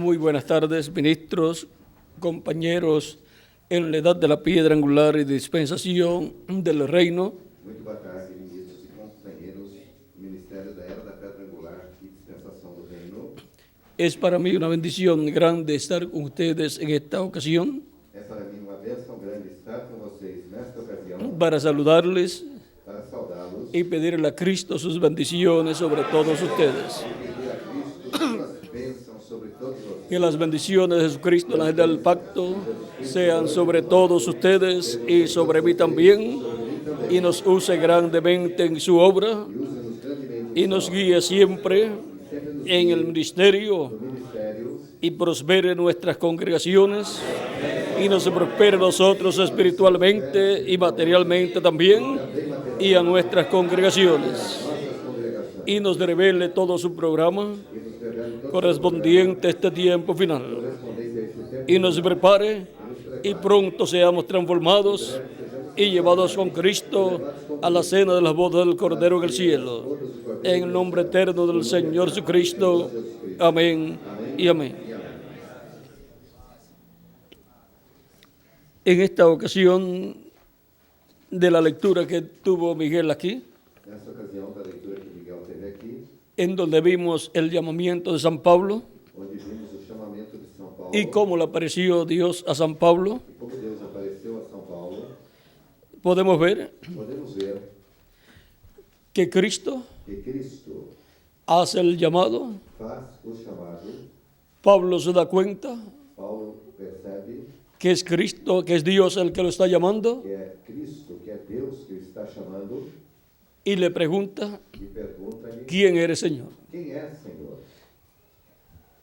Muy buenas tardes, ministros, compañeros en la edad de la piedra angular y dispensación del reino. Muito boa tarde, ministros e companheiros, Ministério da Era da Pedra Angular e Dispensação do Reino. Es para mí una bendición grande estar con ustedes en esta ocasión É para mim uma bênção grande estar com vocês nesta ocasião para saludarles para saudá-los y pedirle a Cristo sus bendiciones sobre todos ustedes. e pedir a Cristo suas bênçãos sobre todos vocês. Que las bendiciones de Jesucristo, la ángel del pacto, sean sobre todos ustedes y sobre mí también, y nos use grandemente en su obra, Use-nos grandemente y nos guíe siempre en el ministerio, no ministério y prospere nuestras congregaciones, y nos prospere a nosotros espiritualmente y materialmente también, y a nuestras congregaciones, y nos revele todo su programa correspondiente a este tiempo final, y nos prepare y pronto seamos transformados y llevados con Cristo a la cena de las bodas del Cordero en el cielo. En el nombre eterno del Señor Jesucristo. Amén y amén. En esta ocasión de la lectura que tuvo Miguel aquí, nessa ocasião da leitura que Miguel teve aqui, en donde vimos el llamamiento de San Pablo onde vimos o chamamento de São Paulo y cómo le apareció Dios a San Pablo, e como Deus apareceu a São Paulo, podemos ver podemos ver que Cristo que Cristo hace el llamado. faz o chamado, Pablo se da cuenta Paulo percebe que es Cristo, que es Dios el que lo está llamando, que é Cristo, que é Deus que o está chamando, y le pregunta, e pergunta-lhe: ¿quién eres, Señor? quem é, Senhor?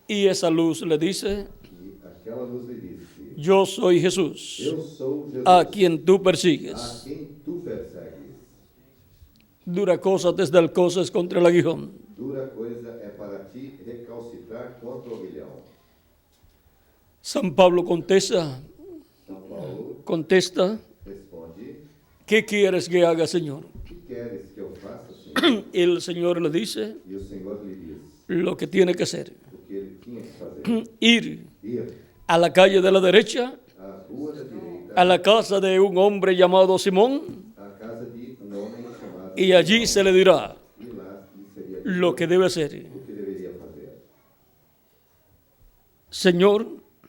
Y esa luz le dice, E aquela luz lhe disse: yo soy Jesús, eu sou Jesus, a quien tú a persigues. quem tu persegues. Dura cosa desde el cosas contra el aguijón. Dura coisa é para ti recalcitrar contra o aguilhão. San Pablo contesta, São Paulo contesta, responde: ¿qué quieres que haga, Señor? que queres que eu faça, Senhor? Y el Señor le dice E o Senhor lhe diz lo que tiene que hacer. o que ele tinha que fazer: Ir ir a la calle de la derecha, à rua da direita, a la casa de un hombre llamado Simón, à casa de homem chamado, y allí se le dirá e lá lhe seria dito lo que debe hacer. o que deveria fazer. Señor,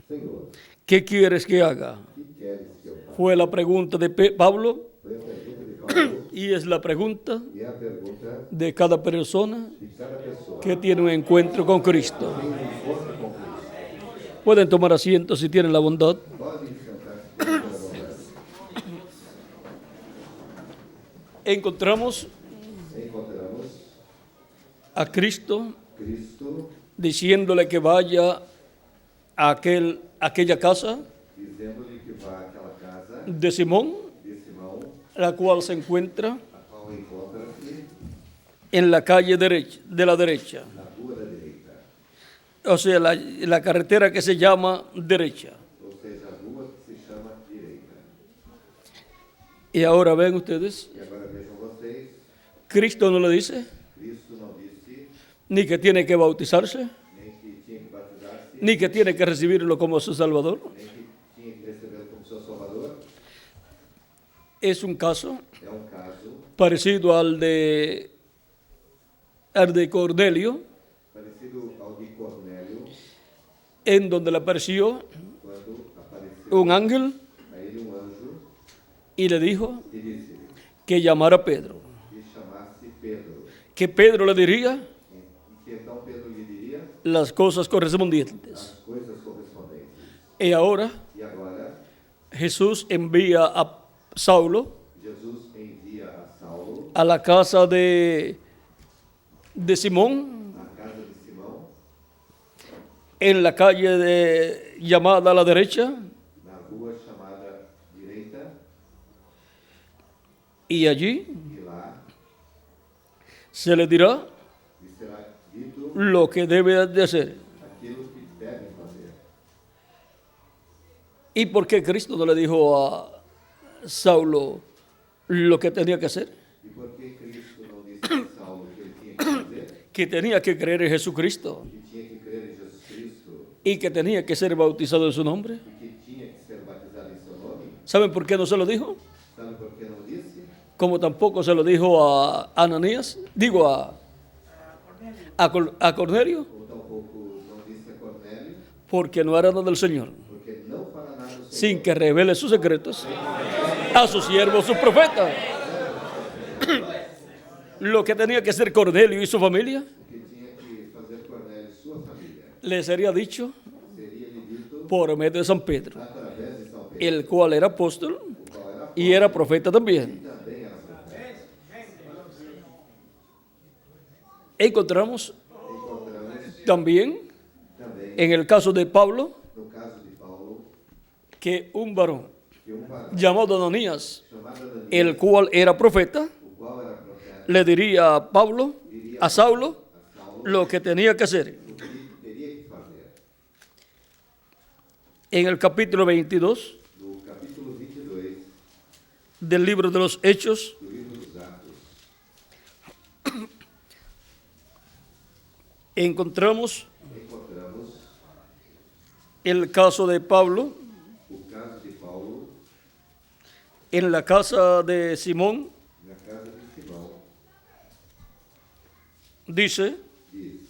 Senhor, ¿qué quieres que haga? que queres que eu faça? Fue la pregunta de Pablo Foi a pergunta de Paulo y es la pregunta e é a pergunta de cada persona de cada pessoa que tiene un encuentro con Cristo. tem um encontro com Cristo. Pueden tomar asiento si tienen la bondad. Podem sentar-se pela vontade. Encontramos Encontramos a Cristo Cristo diciéndole que vaya a aquella casa dizendo-lhe que vá àquela casa de Simón, de Simão, la cual se encuentra a qual encontra-se en la calle de la derecha. na rua da direita, O sea, la carretera que se llama derecha. ou seja, a rua que se chama direita. Y ahora ven ustedes, E agora vejam vocês, Cristo no le dice Cristo não disse ni que tiene que bautizarse, nem que tinha que batizar-se, ni que tiene que recibirlo como su Salvador. nem que tinha que recebê-lo como seu Salvador. Es un caso É um caso parecido al de Cornelio, parecido ao de Cornélio, en donde le apareció quando apareceu un ángel a ele um anjo y le dijo e disse que llamara a Pedro, que chamasse Pedro. que Pedro le diría E que então Pedro lhe diria las cosas correspondientes. as coisas correspondentes. Y ahora E agora, Jesús envía a Saulo Jesus envia a Saulo a la casa de Simón, à casa de Simão, en la calle llamada a la derecha, na rua chamada direita, y allí e lá se le dirá lhe será dito lo que debe de hacer. aquilo que deve fazer. ¿Y por qué Cristo no le dijo a Saulo lo que tenía que hacer? E por que Cristo não disse a Saulo que ele tinha que fazer? Que tenía que creer en Jesucristo. Que tinha que crer em Jesus Cristo. y que tenía que ser bautizado en su nombre. e que tinha que ser batizado em seu nome. ¿Saben por qué no se lo dijo? Sabe por que não disse? Como tampoco se lo dijo a Ananías, digo a Cornelio, Ou tampouco não disse a Cornélio, porque no era nada del Señor, porque não fará nada do Senhor. sin que revele sus secretos a sus siervos, sus profetas. Lo que tenía que hacer Cornelio y su familia, O que tinha que fazer Cornélio e sua família le sería dicho seria-lhe dito por medio de San Pedro, através de São Pedro, el cual era apóstol o qual era y era profeta también. também era profeta. Encontramos Encontramos también também, en el caso de Pablo, no caso de Paulo, que un varón que varão llamado Ananías, chamado Ananias, el cual era profeta, o qual era profeta, le diría a Pablo, a Saulo, a Saulo lo que tenía que hacer. o que teria que fazer. En el capítulo 22 No capítulo 22 del libro de los Hechos, do livro dos Atos, encontramos encontramos el caso de Pablo o caso de Paulo en la casa de Simón. na casa de Simão. Dice Diz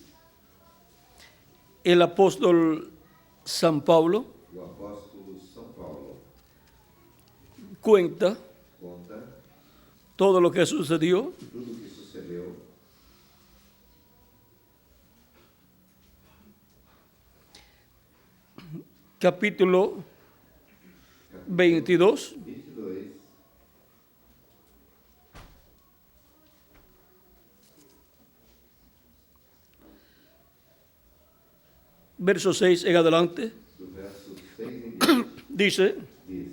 el apóstol San Pablo, o apóstolo São Paulo, cuenta conta todo lo que sucedió tudo o que sucedeu. capítulo 22, 22, verso 6 en adelante, do verso 6 em diante, dice: diz: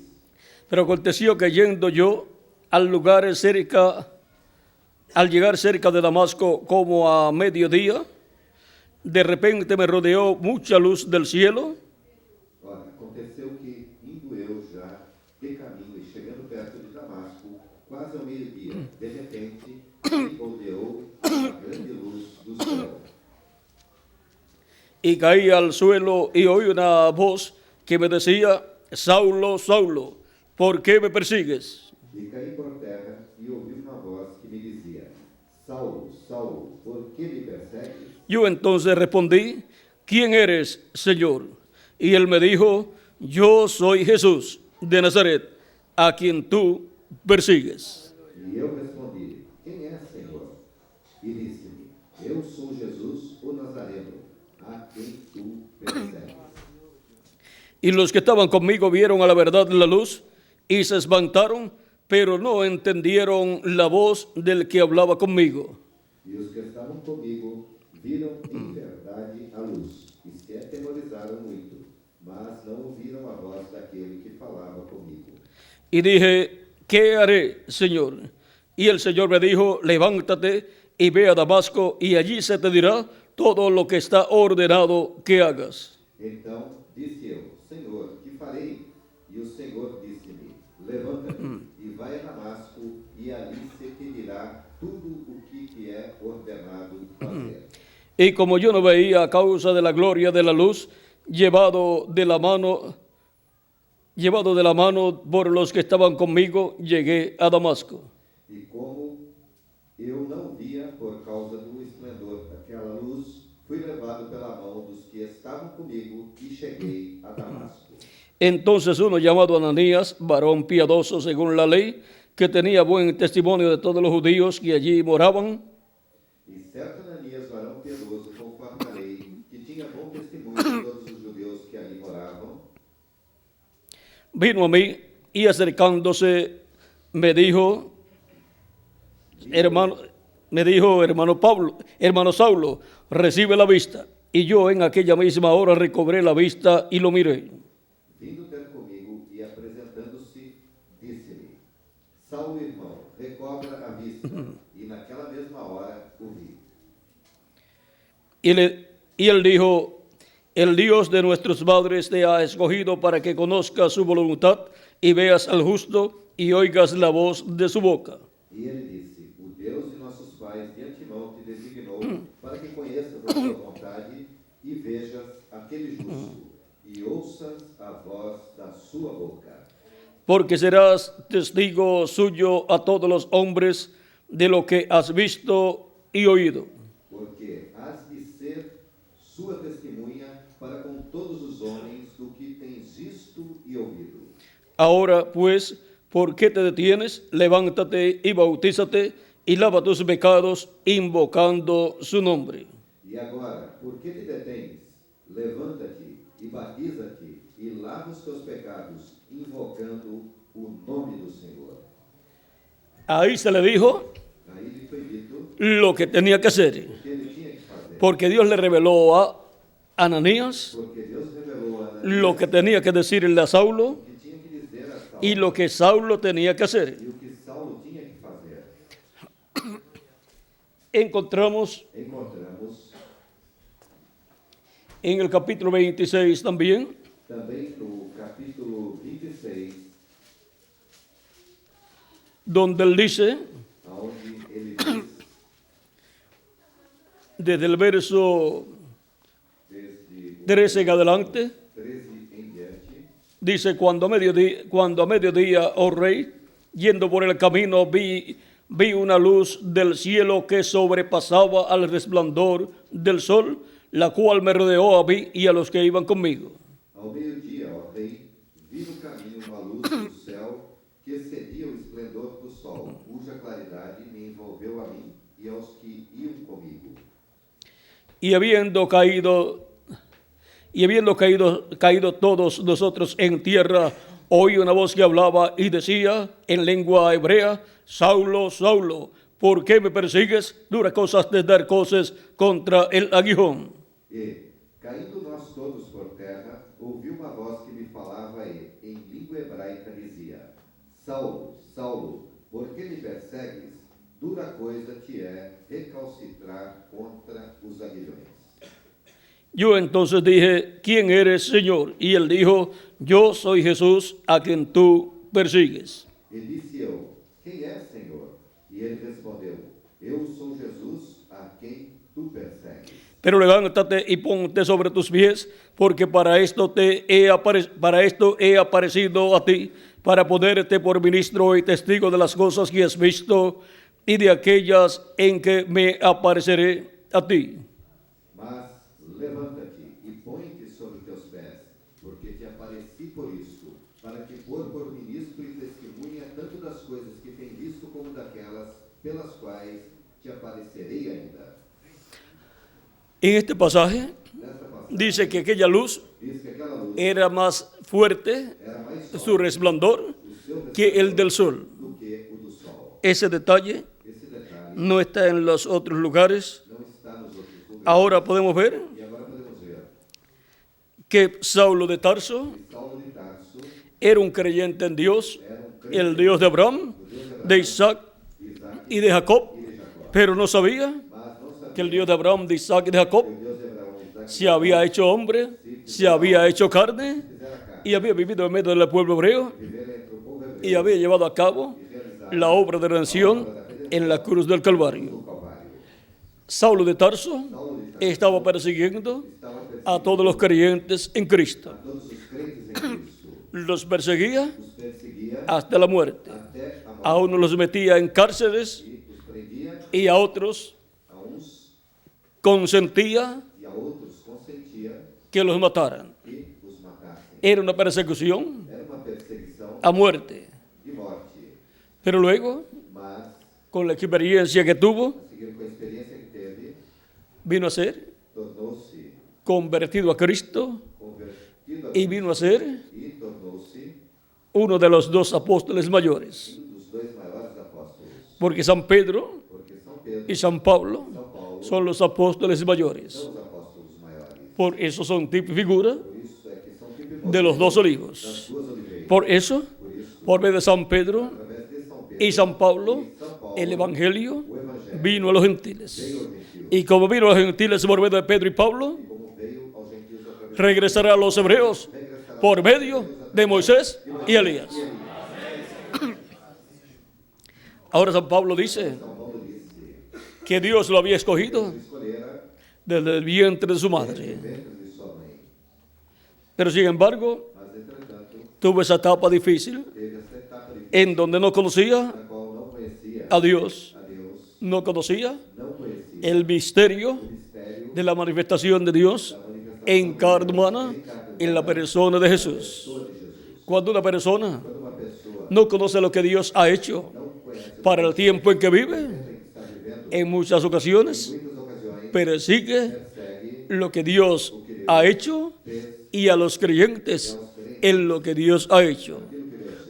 pero aconteció que yendo yo al lugar cerca, al llegar cerca de Damasco como a mediodía, de repente me rodeó mucha luz del cielo Ora, aconteceu que, indo eu já de caminho e chegando perto de Damasco, quase ao meio-dia, de repente, me rodeou uma grande luz do céu. y caí al suelo y oí una voz que me decía: Saulo, Saulo, ¿por qué me persigues? E caí por terra e ouvi uma voz que me dizia: Saulo, Saulo, por que me persegues? Yo entonces respondí: ¿quién eres, Señor? Y él me dijo: yo soy Jesús de Nazaret, a quien tú persigues. E eu respondi: quem é, Senhor? E disse-me: eu sou Jesus, o Nazareno, a quem tu persegues. Y los que estaban conmigo vieron a la verdad la luz y se espantaron, pero no entendieron la voz del que hablaba conmigo. E os que estavam comigo viram em verdade a luz e se atemorizaram muito, mas não ouviram a voz daquele que falava comigo. Y dije: ¿qué haré, Señor? Y el Señor me dijo: levántate y ve a Damasco, y allí se te dirá todo lo que está ordenado que hagas. Então disse eu: Senhor, que farei? E o Senhor disse-me: levanta-te e vai a Damasco, e ali se te dirá tudo o que te é ordenado fazer. Y como yo no veía a causa de la gloria de la luz, llevado de la mano por los que estaban conmigo, llegué a Damasco. E como eu não via por causa do esplendor daquela luz, fui levado pela mão dos que estavam comigo e cheguei a Damasco. Entonces uno llamado Ananías, varón piadoso según la ley, que tenía buen testimonio de todos los judíos que allí moraban, E certo Ananias, varão piedoso, conforme a lei, que tinha bom testemunho de todos os judeus que ali moravam, vino a mí y acercándose me dijo: hermano Saulo, recibe la vista. Y yo en aquella misma hora recobré la vista y lo miré. vindo ter comigo e apresentando-se, disse-me: Saulo, irmão, recobra a vista. E naquela mesma hora o vi. Y él dijo: el Dios de nuestros padres te ha escogido para que conozcas su voluntad y veas al justo y oigas la voz de su boca. E ele disse: o Deus de nossos pais de antemão te designou para que conheças a sua vontade e vejas aquele justo, e ouças a voz da sua boca. Porque serás testigo suyo a todos los hombres de lo que has visto y oído. Porque has de ser sua testemunha para com todos os homens do que tens visto e ouvido. Ahora pues, ¿por qué te detienes? Levántate y bautízate y lava tus pecados invocando su nombre. E agora, por que te detens? Levanta-te e batiza-te e lava os teus pecados, invocando o nome do Senhor. Ahí se le dijo Aí lhe foi dito lo que tenía que hacer, o que ele tinha que fazer. porque Dios le reveló a Ananías Porque Deus revelou a Ananías lo que tenía que decirle a Saulo o que tinha que dizer a Saulo y lo que Saulo tenía que hacer. e o que Saulo tinha que fazer. Encontramos Encontramos en el capítulo 26 también também no capítulo 26, donde él dice, onde ele diz, desde el verso desde o 13 en adelante, 13 em diante, dice, cuando a mediodía, oh rey, yendo por el camino, vi una luz del cielo que sobrepasaba al resplandor del sol, la cual me rodeó a mí y a los que iban conmigo. ao meio-dia, ó rei, vi no caminho uma luz do céu que excedia o esplendor do sol, cuja claridade me envolveu a mim e aos que iam comigo. Y habiendo caído todos nosotros en tierra, oí una voz que hablaba y decía en lengua hebrea, Saulo, Saulo, ¿por qué me persigues? Duras cosas de dar cosas contra el aguijón. E, caindo nós todos por terra, ouvi uma voz que me falava e, em língua hebraica, dizia, Saulo, Saulo, por que me persegues? Dura coisa te é recalcitrar contra os aguilhões. Yo entonces dije, ¿quién eres, Señor? Y él dijo, yo soy Jesús a quien tú persigues. E disse eu, quem és, Senhor? E ele respondeu, eu sou Jesus a quem tu persegues. Pero levántate y ponte sobre tus pies, porque para esto he aparecido a ti, para ponerte por ministro y testigo de las cosas que has visto y de aquellas en que me apareceré a ti. Mas levanta-te e põe-te sobre teus pés, porque te apareci por isto, para te pôr por ministro e testemunha tanto das coisas que tem visto como daquelas pelas quais te aparecerei ainda. En este pasaje Nesta passagem, dice que aquella luz diz que aquela luz era más fuerte, era mais su sólida, resplandor, o seu que el del sol. do que o do sol. Ese detalle Esse detalhe no está en los otros lugares. não está nos outros lugares. Ahora podemos ver E agora podemos ver que Saulo de Tarso que Saulo de Tarso era un creyente en Dios, era crente el Dios de Abraham, de Isaac de Isaac y de Jacob, e de Jacó. pero no sabía Mas não sabia que el Dios de Abraham, de Isaac y de Jacob que o Deus de Abraão, Isaac se había hecho hombre, se había hecho carne fizera carne, y había vivido en medio del pueblo hebreo viver entre o povo hebreu y había llevado a cabo e realizar la obra de redención en la cruz del Calvario. o Calvário. Saulo de Tarso Saulo de Tarso estaba persiguiendo estava perseguindo a todos los creyentes en Cristo. todos os crentes em Cristo. Los perseguía Os perseguia hasta la muerte. até a morte A unos los metía en cárceles e os prendia, y a otros a uns consentía e a outros consentia que los mataran. que os matassem. Era una persecución Era uma perseguição a muerte. de morte. Pero luego, Mas, con la experiencia que tuvo, a seguir com a experiência que teve, vino a ser tornou-se convertido a Cristo convertido a y vino a ser e tornou-se uno de los dos apóstoles mayores. dos dois maiores apóstolos. Porque San Pedro Porque São Pedro y San Pablo e São Paulo son los apóstoles mayores. são os apóstolos maiores. Por eso son tipo y figura Por isso é que são tipo de los dos das olivos. duas oliveiras. Por eso, Por isso, por medio de San Pedro através de São Pedro y San Pablo, e São Paulo, el Evangelio o Evangelho vino a los veio gentiles. aos gentios. Y como vino a los gentiles por medio de Pedro y Pablo, E como veio aos gentios através regresará a los hebreos por medio de Moisés y Elías. Ahora San Pablo dice São Paulo disse, que Dios lo había escogido escolhera desde el vientre de su o madre. ventre de sua mãe. Pero sin embargo, Mas, entretanto, tuvo esa etapa difícil teve essa etapa difícil en donde no conocía na qual não conhecia a Dios, a Deus, no conocía não conhecia el misterio o mistério de la manifestación de Dios da manifestação en carne humana, em carne en la persona de Jesús. pessoa de Jesus. Cuando una persona Quando uma pessoa no conoce lo que Dios ha hecho não conhece o para el tiempo en que vive, que está vivendo, en muchas ocasiones em muitas ocasiões persigue persegue lo que Dios ha hecho y a los creyentes en lo que Dios ha hecho,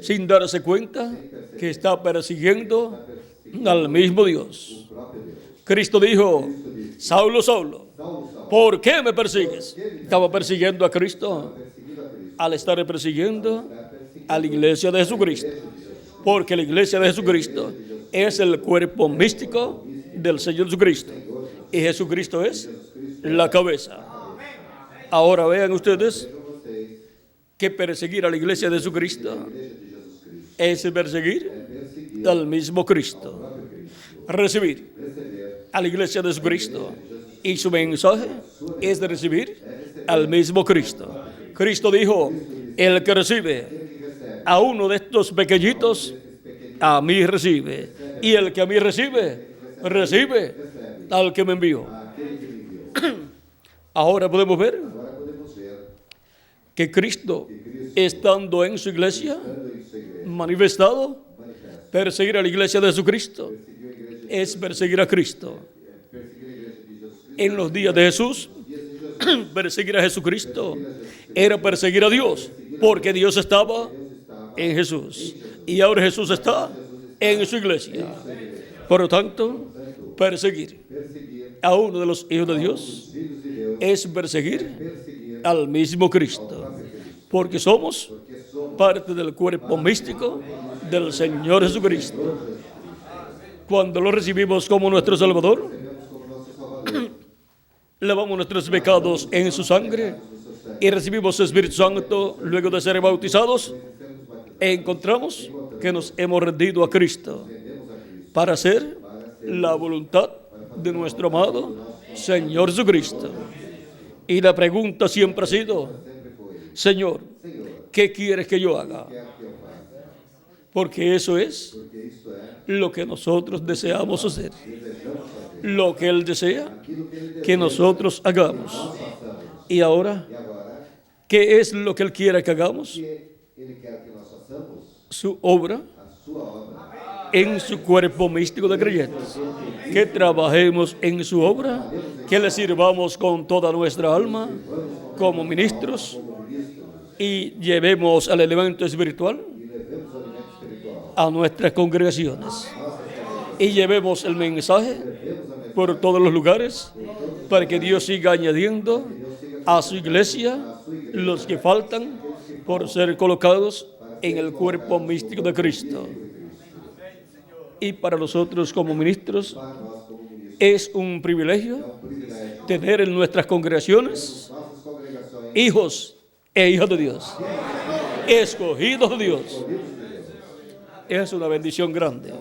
sin darse cuenta que está persiguiendo al mismo Dios. o próprio Deus. Cristo dijo: Saulo, Saulo, Saulo, Saulo, ¿por qué me persigues? Estaba persiguiendo a Cristo perseguindo a Cristo, al estar persiguiendo está perseguindo a la iglesia de Jesucristo, porque la iglesia de Jesucristo es el cuerpo místico del Señor Jesucristo y Jesucristo es la cabeza. Ahora vean ustedes vocês, que perseguir a la iglesia de Jesucristo a igreja de Jesus Cristo, es perseguir perseguir al mismo Cristo, o próprio Cristo, recibir receber a la iglesia de Jesucristo y su mensaje es de recibir al mismo Cristo. Cristo dijo: el que recibe a uno de estos pequeñitos, a mí recibe, y el que a mí recibe, recibe al que me envió. aquele que me enviou. Ahora podemos ver Agora podemos ver, que Cristo, estando en su iglesia, estando em sua igreja, manifestado, manifesta, perseguir a la iglesia de Jesucristo perseguiu a igreja, es perseguir a Cristo. perseguir a igreja de Jesus Cristo, En los días de Jesús, dias de Jesus, perseguir a Jesucristo era perseguir a Dios, porque Dios estaba en Jesús y ahora Jesús está en su iglesia. Por lo tanto, perseguir perseguir a uno de los hijos de Dios os filhos de Deus, es perseguir perseguir al mismo Cristo, porque somos porque somos parte del cuerpo místico del Señor Jesucristo. Cuando lo recibimos como nuestro Salvador, como nosso Salvador, lavamos nuestros pecados en su sangre y recibimos su Espíritu Santo luego de ser bautizados, encontramos que nos hemos rendido a Cristo para hacer la voluntad de nuestro amado Señor Jesucristo. Y la pregunta siempre ha sido: Señor, ¿qué quieres que yo haga? quer que eu faça, Porque eso es porque isto é, lo que nosotros deseamos hacer, desejamos fazer, lo que Él desea aquilo que Ele que nosotros hagamos. façamos. Y ahora, E agora, ¿qué es lo que Él quiere que hagamos? que Ele quer que nós façamos Su obra a sua obra, en su cuerpo místico de creyentes, que trabajemos en su obra, que le sirvamos con toda nuestra alma como ministros y llevemos al elemento espiritual e levemos o alimento espiritual, a nuestras congregaciones y llevemos el mensaje por todos los lugares para que Dios siga añadiendo a su iglesia los que faltan por ser colocados en el cuerpo místico de Cristo. Y para nosotros como ministros para nós como ministros. es un privilegio Privilégio, tener en nuestras congregaciones nossas congregações, hijos e hijas de Dios, escogidos de Dios. Es una bendición grande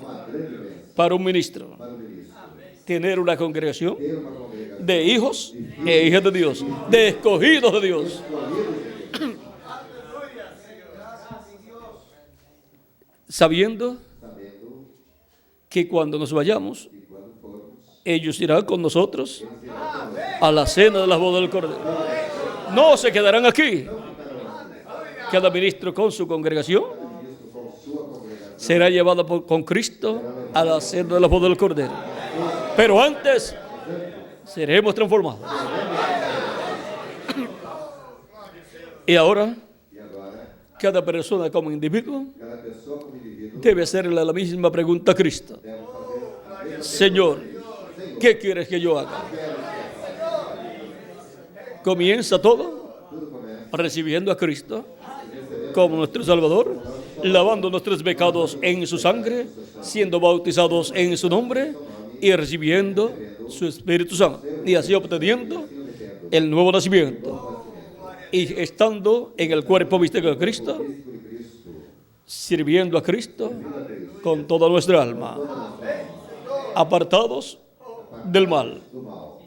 para un ministro para o ministro, tener una congregación ter uma congregação de hijos e hijas de Dios, de escogidos de Dios. Sabiendo sabendo que cuando nos vayamos, que quando formos, ellos irán con nosotros a la cena de las bodas del Cordero. No se quedarán aquí. Cada ministro con su congregación será llevado con Cristo a la cena de las bodas del Cordero. Pero antes seremos transformados. Y ahora, e agora, cada persona como individuo cada pessoa como indivíduo debe hacerle la misma pregunta a Cristo. deve fazer a mesma Señor, ¿qué quieres que yo haga? Comienza todo tudo começa recibiendo a Cristo como nuestro Salvador, lavando nuestros pecados en su sangre, siendo bautizados en su nombre y recibiendo su Espíritu Santo, y así obteniendo el nuevo nacimiento. Y estando en el cuerpo místico de Cristo, sirviendo a Cristo con toda nuestra alma, apartados del mal, do mal,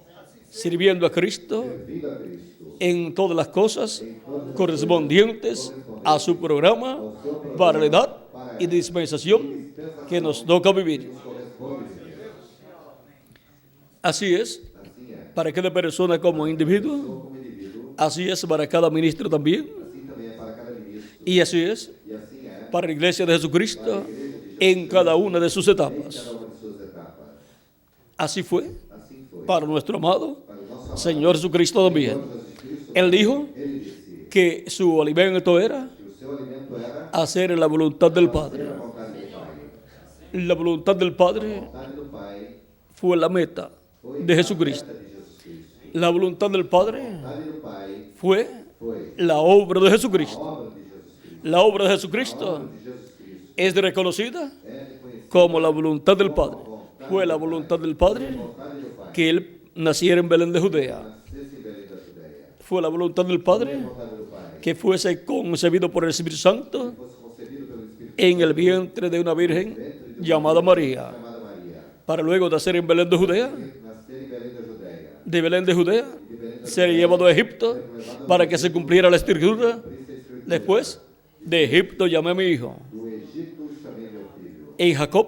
sirviendo a Cristo servindo a Cristo en todas las cosas correspondientes a su programa para la edad y dispensación que nos toca vivir. nos corresponde viver. Así es Assim é. para cada persona como individuo, Como indivíduo, así es para cada ministro también, assim também é para cada ministro. y así es E assim é para la iglesia de Jesucristo en cada una de sus em etapas. cada uma de suas etapas. Así fue Assim foi. para nuestro amado Para o nosso Señor Jesucristo también. Jesus Cristo, Él dijo ele disse que su alimento era que o seu alimento era hacer la voluntad del a Padre. vontade do Pai. La voluntad del A Padre vontade do Pai fue la meta foi de a Jesucristo. meta de Jesus Cristo. La voluntad del Padre A vontade do Pai fue foi la obra de a Jesucristo. obra de Jesus Cristo. La obra de A Jesucristo obra de Jesus Cristo es reconocida é reconhecida como la voluntad del Padre. Fue la voluntad del Padre como a vontade do Pai. que Él naciera en Belén de Judea. Nascesse em Belém da Judéia. Fue la voluntad del Padre A vontade do Pai. que fuese concebido por el Espíritu Santo Fosse concebido pelo Espírito en el vientre de una virgen llamada María, chamada Maria. para luego nacer en Belén de Judea. Nascer em Belém da Judéia. De Belén de Judea ser llevado a Egipto para que se cumpliera la escritura. Por isso a Escritura, Después, de Egipto llamé a mi hijo. do Egito chamei meu filho. En Jacob,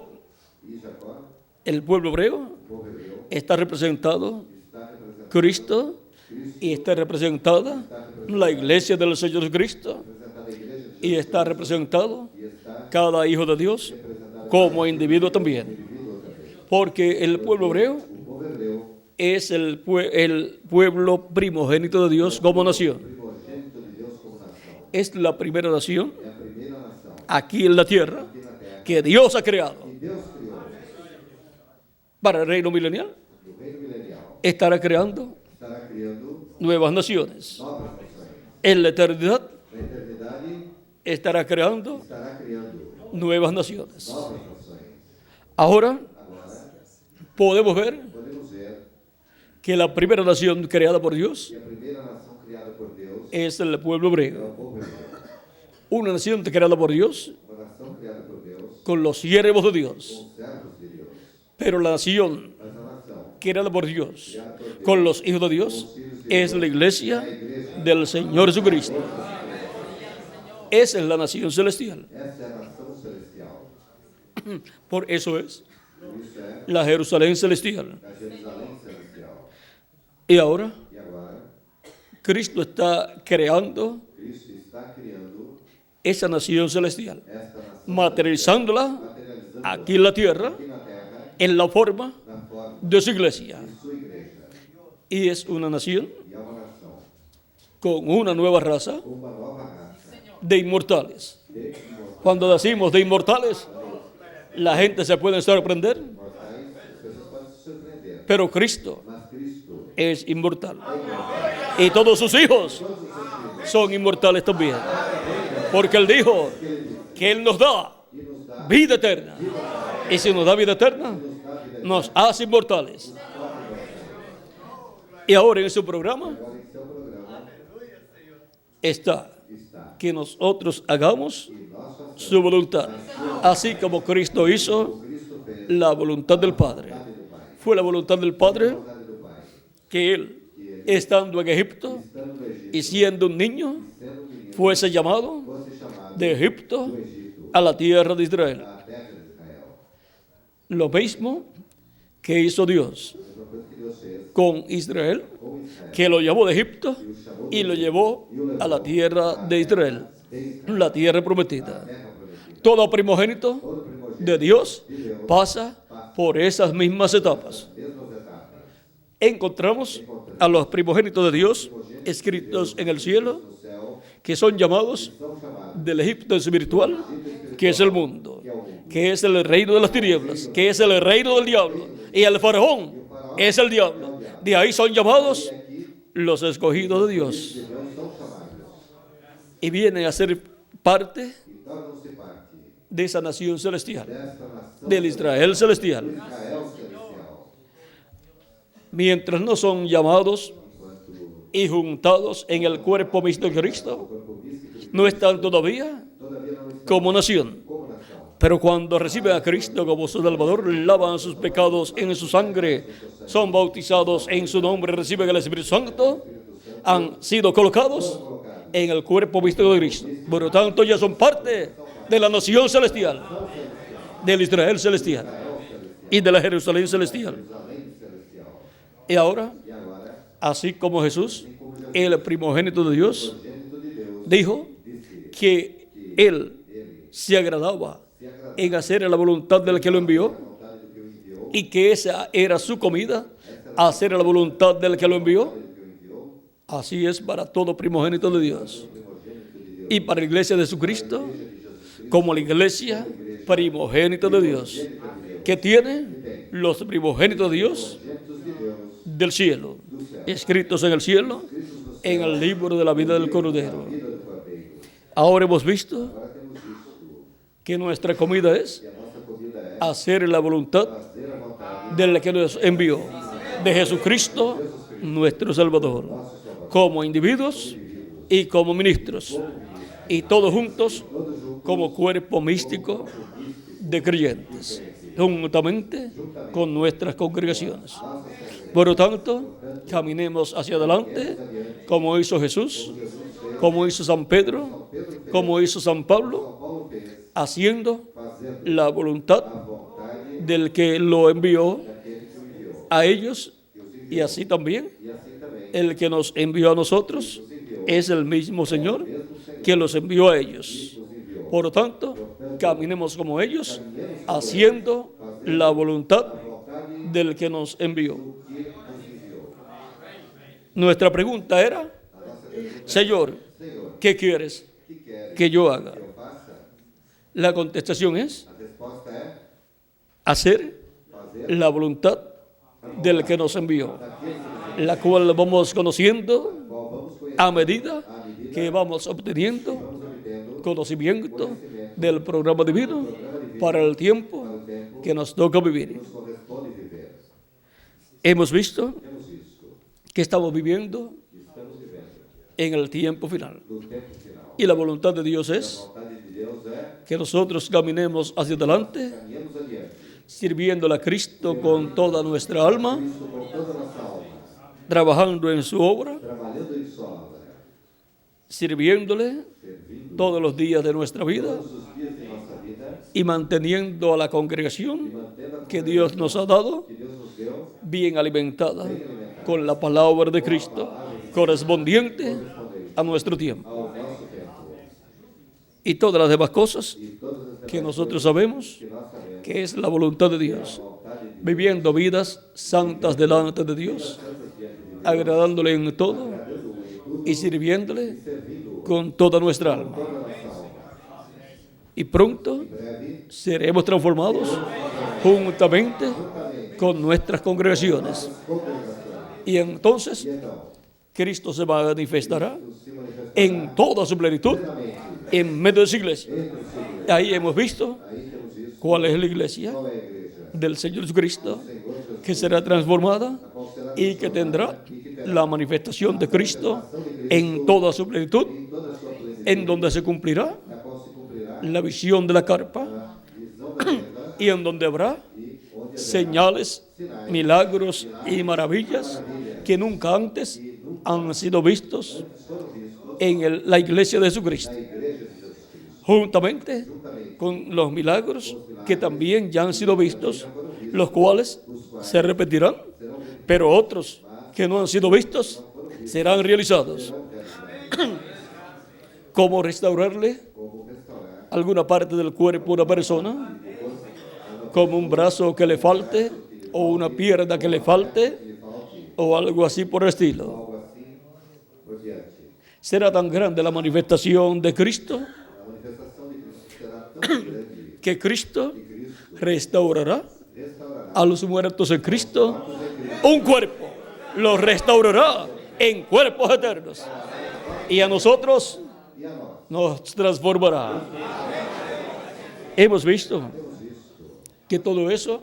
E Jacó, el pueblo hebreo, o povo hebreu, está representado está representado Cristo y está representada la iglesia del Señor Cristo a igreja de y está representado e está cada hijo de Dios como individuo también. indivíduo também. Porque el pueblo hebreo O povo hebreu, es el pueblo primogénito de Dios como nación. primogênito de Deus como nação, Es la primera nación é a primeira nação aquí en la tierra aqui na terra que Dios ha creado. que Deus criou. Para el reino milenial E o reino milenial estará creando estará criando nuevas naciones. novas nações. En la eternidad Na eternidade estará creando estará criando nuevas naciones. novas nações. Ahora Agora, podemos ver podemos ver que la primera nación creada por Dios que a primeira nação criada por Deus es el pueblo é hebreo. o povo hebreu. Una nación creada por Dios Uma nação criada por Deus con los siervos de Dios. com servos de Deus. Pero la nación Mas a nação creada por Dios con los hijos de Dios es la iglesia del Señor Jesucristo. Esa es la nación celestial. essa é a nação celestial. Por eso es Por isso é la Jerusalén celestial. a Jerusalém celestial. Y ahora E agora, Cristo está creando Cristo está criando esa nación celestial, esta nação, materializándola materializando aquí en la tierra aqui na terra en la forma na forma de su iglesia. de sua igreja. Y es una nación E é uma nação con una nueva raza com uma nova raça de inmortales. de imortais. Cuando decimos de inmortales, la gente se puede sorprender, As pessoas podem se surpreender. pero Cristo Mas Cristo es inmortal. Y todos sus hijos son inmortales también. Porque Él dijo que Él nos da que nos dá vida eterna. Y si nos da vida eterna, nos hace inmortales. Y ahora en su programa agora em seu programa está está que nosotros hagamos e nós façamos su voluntad, así como Cristo hizo Cristo fez la voluntad del Padre. a vontade do Pai. Fue la voluntad del Padre A vontade do Pai. que Él, estando en Egipto Estando no Egito, y siendo un niño, sendo um menino, fuese llamado fosse chamado de Egipto do Egito a la tierra de Israel. à terra de Israel. Lo mismo que hizo Dios A mesma coisa que Deus fez con Israel, com Israel. que lo llevó de Egipto E o chamou y lo llevó a la tierra de Israel, la tierra prometida. terra prometida. Todo primogénito Todo primogênito de Dios pasa por esas mismas etapas. mesmas etapas. Encontramos a los primogénitos de Dios escritos en el cielo, No céu que son llamados são chamados del Egipto espiritual, que es el mundo, que es el reino de las tinieblas, que es el reino del diablo, y el faraón es el diablo. De ahí son llamados los escogidos de Dios, de Deus são chamados y vienen a ser parte e tornam-se parte de esa nación celestial, desta nação del Israel celestial. Israel celestial. Mientras no son llamados Enquanto y juntados en el cuerpo místico de Cristo, o corpo místico no están todavía todavía não está como nación. como nação. Pero cuando reciben a Cristo como su Salvador, lavan sus pecados en su sangre, son bautizados en su nombre, reciben el Espíritu Santo, han sido colocados en el cuerpo místico de Cristo. Por lo tanto, ya son parte de la nación celestial, del Israel celestial y de la Jerusalén celestial. Y ahora, así como Jesús, el primogénito de Dios, dijo que Él se agradaba en hacer la voluntad del que lo envió y que esa era su comida, hacer la voluntad del que lo envió. Así es para todo primogénito de Dios. Y para la iglesia de Jesucristo, como la iglesia primogénita de Dios, que tiene los primogénitos de Dios del cielo, escritos en el cielo, en el libro de la vida del Cordero. Ahora hemos visto que nuestra comida es hacer la voluntad del que nos envió, de Jesucristo, nuestro Salvador, como individuos y como ministros, y todos juntos como cuerpo místico de creyentes, juntamente con nuestras congregaciones. Por lo tanto, caminemos hacia adelante como hizo Jesús, como hizo San Pedro, como hizo San Pablo, haciendo la voluntad del que lo envió a ellos, y así también el que nos envió a nosotros es el mismo Señor que los envió a ellos. Por lo tanto, caminemos como ellos, haciendo la voluntad del que nos envió. Nuestra pregunta era: Señor, ¿qué quieres que yo haga? La contestación es hacer la voluntad del que nos envió, la cual vamos conociendo a medida que vamos obteniendo conocimiento del programa divino para el tiempo que nos toca vivir. Hemos visto que estamos viviendo en el tiempo final. Y la voluntad de Dios es que nosotros caminemos hacia adelante, sirviéndole a Cristo con toda nuestra alma, trabajando en su obra, sirviéndole todos los días de nuestra vida y manteniendo a la congregación que Dios nos ha dado bien alimentada con la palabra de Cristo, correspondiente a nuestro tiempo. Y todas las demás cosas que nosotros sabemos que es la voluntad de Dios, viviendo vidas santas delante de Dios, agradándole en todo y sirviéndole con toda nuestra alma. Y pronto seremos transformados juntamente con nuestras congregaciones. Y entonces Cristo se manifestará en toda su plenitud en medio de su iglesia. Ahí hemos visto cuál es la iglesia del Señor Jesucristo, que será transformada y que tendrá la manifestación de Cristo en toda su plenitud, en donde se cumplirá la visión de la carpa y en donde habrá señales, milagros y maravillas que nunca antes han sido vistos en la iglesia de Jesucristo, juntamente con los milagros que también ya han sido vistos, los cuales se repetirán, pero otros que no han sido vistos serán realizados. ¿Cómo restaurarle alguna parte del cuerpo a una persona? Como un brazo que le falte, o una pierna que le falte, o algo así por el estilo. Será tan grande la manifestación de Cristo que Cristo restaurará a los muertos en Cristo un cuerpo, los restaurará en cuerpos eternos, y a nosotros nos transformará. Hemos visto que todo eso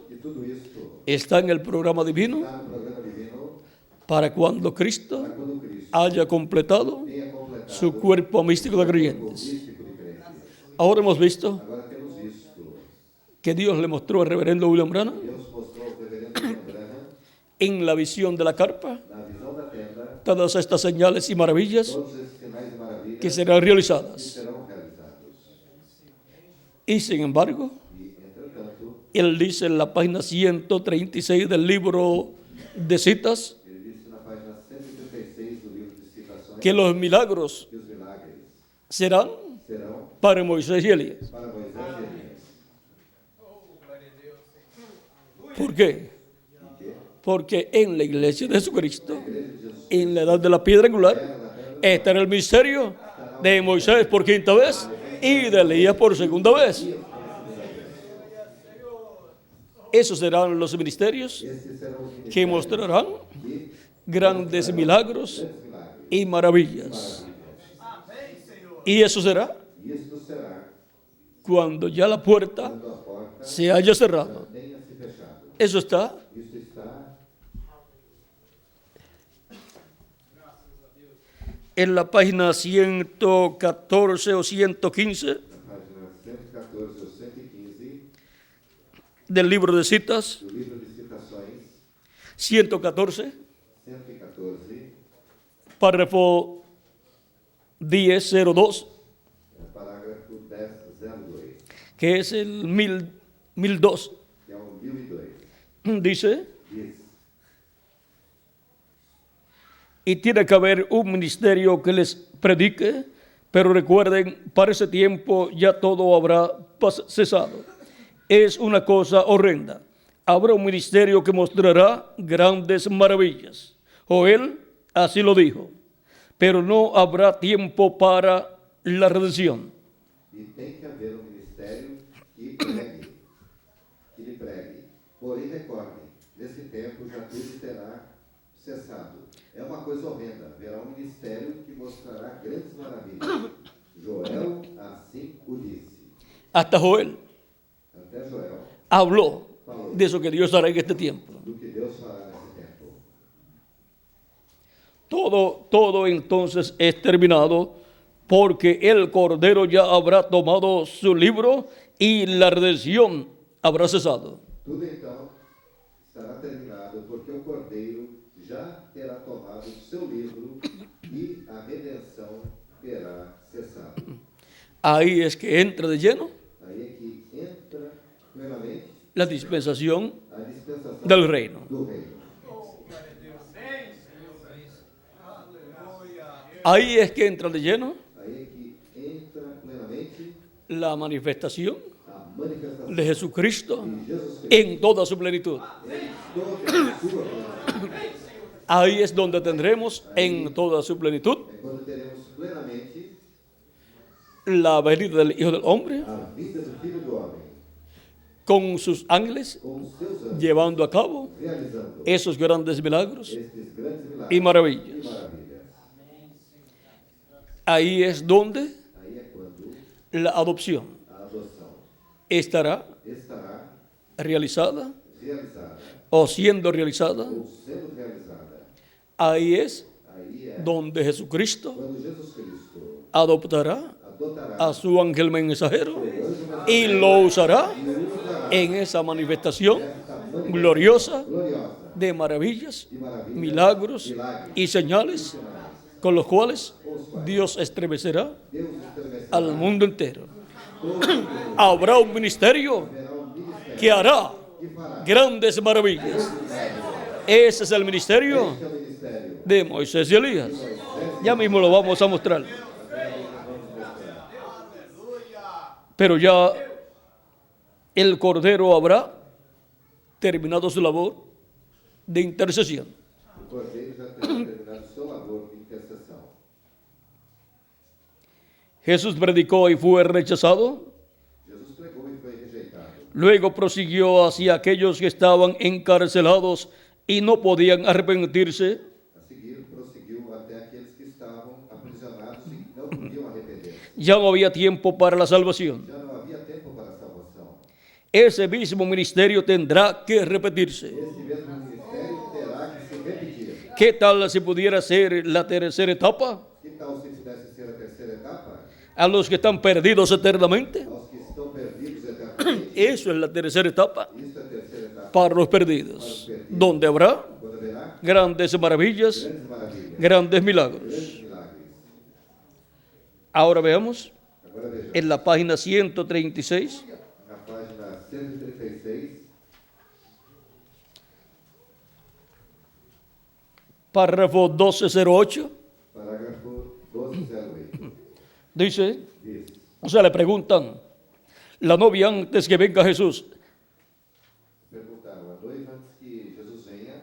está en el programa divino para cuando Cristo haya completado su cuerpo místico de creyentes. Ahora hemos visto que Dios le mostró al reverendo William Branham Deus mostrou ao reverendo William Branham, en la visión de la carpa, na visão da tenda, todas estas señales y maravillas todos esses sinais e maravilhas que serán que realizadas. serão realizados. Y sin embargo, E, entretanto, él dice en la página 136 del libro de citas ele disse na página 136 do livro de citações que los milagros que os milagres serán serão para Moisés y Elías. para Moisés e Elias. ¿Por qué? E que Porque en la iglesia de Jesucristo, en la edad de la piedra angular, estará el misterio de Moisés por quinta vez y de Elías por segunda vez. Esos serán los ministerios esses serão os que mostrarán que grandes milagros milagres. y maravillas. Y eso será Isto será cuando ya la puerta quando a porta se haya cerrado. tenha se fechado. Eso está Isto está en la página 114 o 115 na página 114 ou 115 del libro de citas, do livro de citações, 114, 114, párrafo 1002, parágrafo 1002, que es el 1002. que é o 1002. Dice, Diz: y tiene que haber un ministerio que les predique, pero recuerden, para ese tiempo ya todo habrá cesado. Es una cosa horrenda. Habrá un ministerio que mostrará grandes maravillas. Joel así lo dijo, pero no habrá tiempo para la redención. E tem que haver um ministério que lhe pregue. Porém, recordem, nesse tempo já tudo terá cessado. É uma coisa horrenda. Haverá um ministério que mostrará grandes maravilhas. Joel assim o disse. Hasta Joel Até Joel habló de eso que Dios hará en este tiempo. do que Deus fará nesse tempo. Todo entonces es terminado, porque el Cordero ya habrá tomado su libro y la redención habrá cesado. Tudo então estará terminado, porque o Cordeiro já terá tomado o seu livro e a redenção terá cessado. Ahí es que entra de lleno Aí é que entra plenamente la dispensación a dispensação del reino. do reino. Ahí es que entra de lleno Aí é que entra plenamente la manifestación a manifestação de Jesucristo de Jesus Cristo en toda su plenitud. em toda a sua plenitude. Ahí es donde tendremos en toda su plenitud É quando teremos plenamente la venida del Hijo del Hombre a vida do Filho do Homem, con sus ángeles com os seus anjos, llevando a cabo realizando esos grandes milagros estes grandes milagres y maravillas. maravilhas. Ahí es donde Aí é quando la adopción a adoção estará estará realizada realizada o siendo realizada. ou sendo realizada. Ahí es Aí é donde Jesucristo quando Jesus Cristo adoptará adotará a su ángel mensajero y lo usará en esa manifestación gloriosa gloriosa de maravillas, e maravilhas, milagros y señales con los cuales Dios estremecerá Deus estremecerá al mundo entero. Habrá un ministerio que hará grandes maravillas. Ese es el ministerio o ministério. de Moisés y Elías. Ya mismo lo vamos a mostrar. Pero ya el Cordero habrá terminado su labor de intercesión. O Cordeiro já terá terminado sua labor de intercessão. Jesús predicó y fue rechazado. Jesus pregou e foi rejeitado. Luego prosiguió hacia aquellos que estaban encarcelados y no podían arrepentirse. A seguir, prosseguiu até aqueles que estavam aprisionados e não podiam arrepender. Ya no había tiempo para la salvación. Já não havia tempo para a salvação. Ese mismo ministerio tendrá que repetirse. Este mesmo ministério terá que se repetir. ¿Qué tal si pudiera ser la tercera etapa? Que tal se pudesse ser a terceira etapa? A los que están perdidos eternamente. Aos que estão perdidos eternamente, Eso es la tercera etapa Isso é a terceira etapa. para los perdidos, donde habrá Quando haverá grandes maravillas, grandes maravillas, grandes milagros. grandes milagres. Ahora veamos Agora vejamos. en la página 136, Na página 136, párrafo 1208, parágrafo 1208. dice, Diz: o sea, le preguntan, la novia antes que venga Jesús, perguntaram a noiva antes que Jesus venha,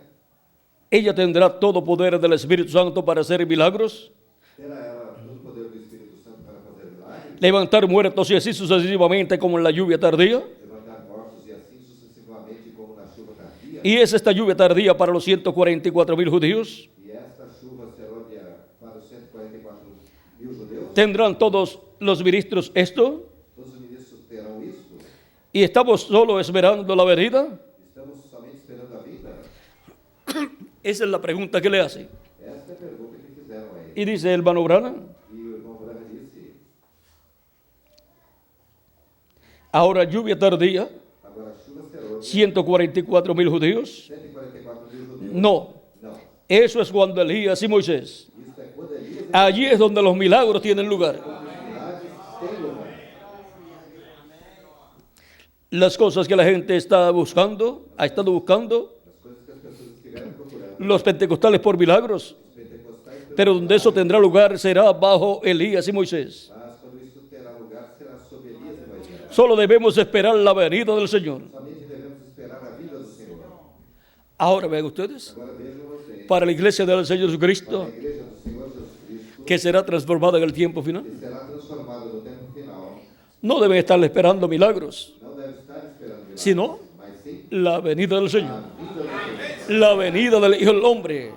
ella tendrá todo poder del Espíritu Santo para hacer milagros, terá ela todo o poder do Espírito Santo para fazer milagres, levantar muertos y así sucesivamente como en la lluvia tardía. levantar mortos e assim sucessivamente como na chuva tardía. Y es esta lluvia tardía para los 144,000 judíos. E esta chuva será para os 144.000 judeus. ¿Tendrán todos los ministros esto? Todos os ministros terão isso. ¿Y estamos solo esperando la venida? Estamos somente esperando a vida. Esa es la pregunta que le hace. Esta é a pergunta que fizeram a ele. Y dice el hermano Branham, E o irmão Branham disse: ahora lluvia tardía, agora a chuva será 144,000 judíos. 144.000 judeus. No, Não. eso es cuando Elías y Moisés. Isso é quando Elias e Allí es donde los milagros tienen lugar. os milagres têm lugar. Las cosas que la gente está buscando, ha estado buscando, As coisas que as pessoas estiveram procurando. los pentecostales por milagros. Os pentecostais, Pero donde eso tendrá lugar será bajo Elías y Moisés. mas quando isso terá lugar, será sob Elias e Moisés. Solo debemos esperar la venida del Señor. Somente devemos esperar a vida do Senhor. Ahora vean ustedes, Agora vejam vocês. para la iglesia del Señor A Jesucristo, igreja do Senhor Jesus Cristo, que será transformada en el tiempo final, que será transformada no tempo final, no deben estar esperando milagros, não deve estar esperando milagres, sino mas sim la venida del a Señor, vida do Senhor, la venida del Hijo del Hombre,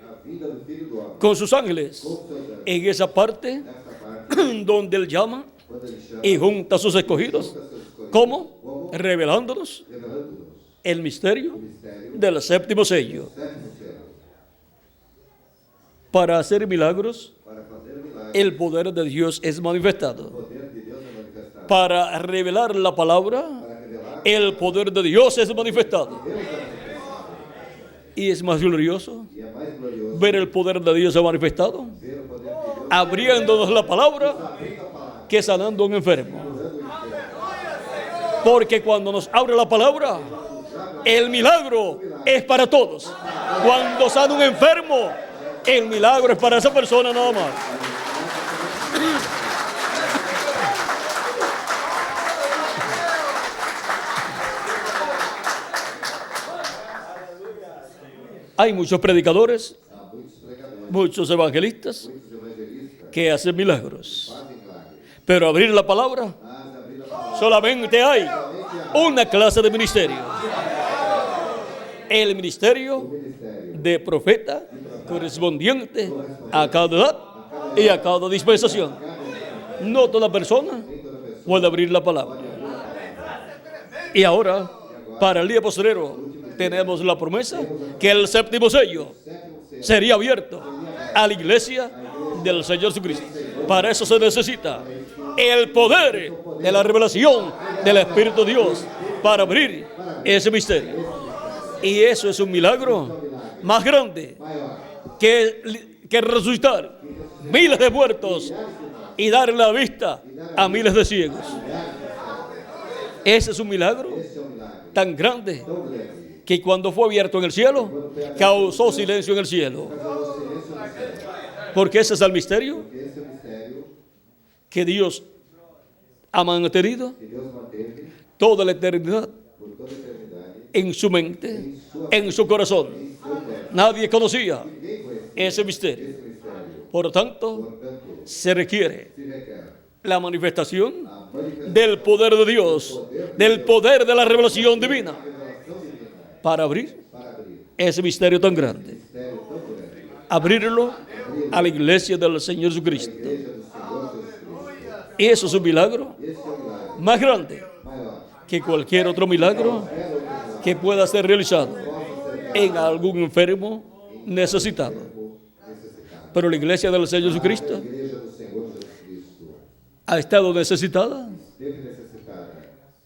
a vida do Filho do Homem, con sus ángeles, com seus anjos. en esa parte Nessa parte, donde Él llama quando ele chama, y junta a sus escogidos. junta seus escolhidos, ¿Cómo? como Revelándonos revelando-nos el misterio o mistério del séptimo sello. do sétimo selo, Para hacer milagros, para fazer milagres. el poder de Dios es O manifestado. poder de Deus é manifestado. Para revelar la palabra, Para revelar, el poder de Dios es manifestado. Deus é manifestado. Y es más glorioso E é mais glorioso ver el poder de Dios manifestado, ver o poder de Deus abriéndonos la palabra, abrindo a palavra, que sanando a un enfermo. curando o enfermo. Porque cuando nos abre la palabra, el milagro es para todos. Cuando sana un enfermo, el milagro es para esa persona nada más. Hay muchos predicadores, Há muitos pregadores, muchos evangelistas muitos evangelistas que hacen milagros. fazem milagres. Pero abrir la palabra, Mas abrir a palavra, solamente hay una clase de ministerio. El ministerio o ministério de profeta correspondiente a cada edad y a cada dispensación. No toda persona puede abrir la palabra. Y ahora, para el día postrero, tenemos la promesa que el séptimo sello sería abierto a la iglesia del Señor Jesucristo. Para eso se necesita el poder de la revelación del Espíritu de Dios para abrir ese misterio. Y eso es un milagro más grande que resucitar miles de muertos y dar la vista a miles de ciegos. Ese es un milagro esse é um milagre tan grande tão grande. que cuando fue abierto en el cielo, causó silencio en el cielo. Porque ese es el misterio Esse é o mistério que Dios ha mantenido que Deus manteve toda la eternidad por toda a eternidade en su mente, en su corazón. em seu coração. Nadie conocía Ninguém conhecia ese misterio. esse mistério. Por lo tanto, Portanto, se requiere se requer la manifestación a manifestação del poder de Dios, del poder de la revelación divina, da revelação divina para abrir para abrir ese misterio tan grande. mistério tão grande. Abrirlo a la iglesia del Señor Jesucristo. Igreja do Senhor Jesus Cristo. Eso es un milagro Esse é o milagre más grande maior. que cualquier otro milagro que pueda ser realizado en algún enfermo necesitado. Necessitado. Pero la iglesia del Señor Jesucristo A igreja do Senhor Jesus Cristo ha estado necesitada esteve necessitada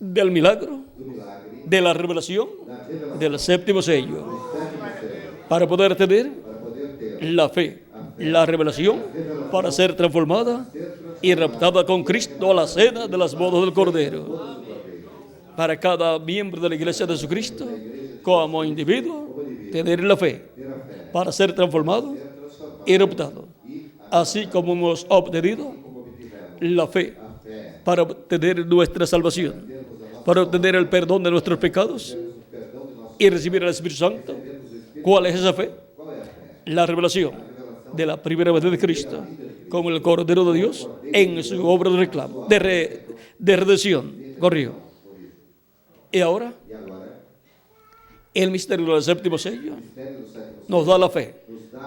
del milagro, do milagre, de la revelación da revelação del séptimo sello, do sétimo céu, para poder tener para poder ter la fe, la revelación, para ser transformada y raptada con Cristo a la cena de las bodas del Cordero. Para cada miembro de la iglesia de Jesucristo, como individuo, tener la fe para ser transformado y raptado. Así como hemos obtenido la fe para obtener nuestra salvación, para obtener el perdón de nuestros pecados y recibir el Espíritu Santo. ¿Cuál es esa fe? La revelación de la primera vez de Cristo como el Cordero de Dios en su obra de reclamo, de redención. Corrió. Y ahora, el misterio del séptimo sello nos da la fe,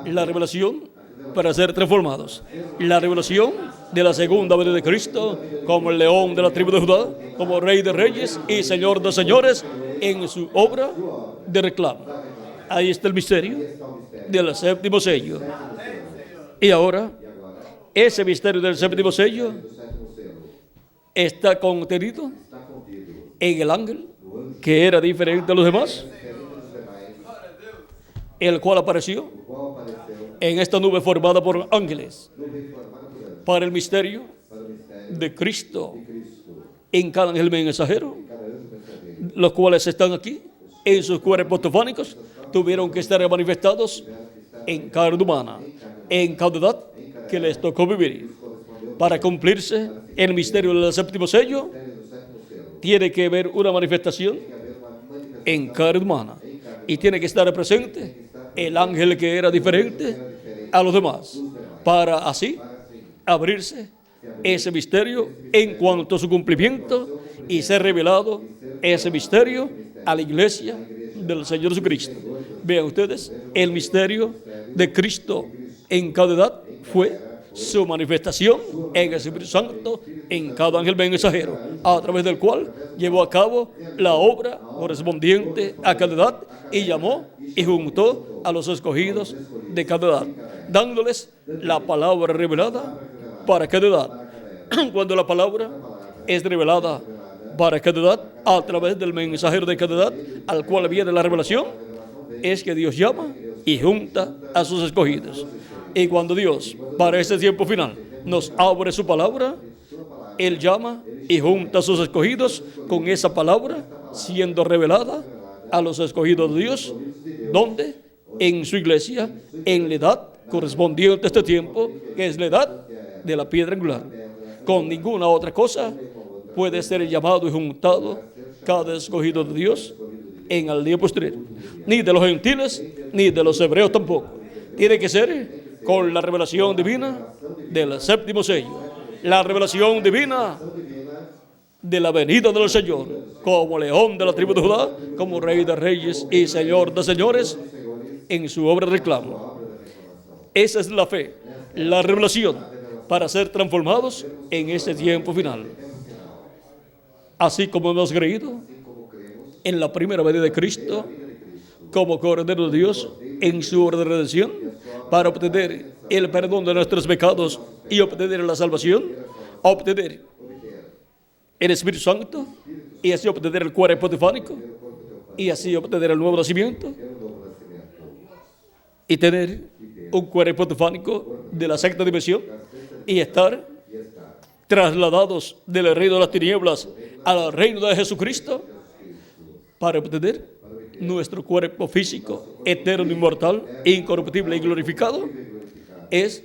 la revelación para ser transformados, la revelación de la segunda venida de Cristo como el león de la tribu de Judá, como Rey de reyes y Señor de señores en su obra de reclamo. Ahí está el misterio del séptimo sello. Y ahora, ese misterio del séptimo sello está contenido en el ángel que era diferente a los demás, el cual apareció en esta nube formada por ángeles para el misterio de Cristo en cada ángel mensajero, los cuales están aquí en sus cuerpos teofánicos, tuvieron que estar manifestados en carne humana, en cada edad que les tocó vivir. Para cumplirse el misterio del séptimo sello, tiene que haber una manifestación en carne humana y tiene que estar presente el ángel que era diferente a los demás, para así abrirse ese misterio en cuanto a su cumplimiento y ser revelado ese misterio a la iglesia del Señor Jesucristo. Vean ustedes, el misterio de Cristo en cada edad fue su manifestación en el Espíritu Santo en cada ángel mensajero, a través del cual llevó a cabo la obra correspondiente a cada edad y llamó y juntó a los escogidos de cada edad, dándoles la palabra revelada para cada edad. Cuando la palabra es revelada para cada edad a través del mensajero de cada edad al cual viene la revelación, es que Dios llama y junta a sus escogidos. Y cuando Dios, para este tiempo final, nos abre su palabra, Él llama y junta a sus escogidos con esa palabra siendo revelada a los escogidos de Dios, donde en su iglesia, en la edad correspondiente a este tiempo, que es la edad de la piedra angular. Con ninguna otra cosa puede ser llamado y juntado cada escogido de Dios en el día posterior, ni de los gentiles, ni de los hebreos tampoco. Tiene que ser con la revelación divina del séptimo sello, la revelación divina de la venida del Señor, como león de la tribu de Judá, como Rey de reyes y Señor de señores, en su obra de reclamo. Esa es la fe, la revelación, para ser transformados en este tiempo final. Así como hemos creído en la primera venida de Cristo, como Cordero de Dios, en su obra de redención, para obtener el perdón de nuestros pecados y obtener la salvación, obtener el Espíritu Santo y así obtener el cuerpo teofánico y así obtener el nuevo nacimiento y tener un cuerpo teofánico de la sexta dimensión y estar trasladados del reino de las tinieblas al reino de Jesucristo para obtener nuestro cuerpo físico eterno, inmortal, incorruptible y glorificado. Es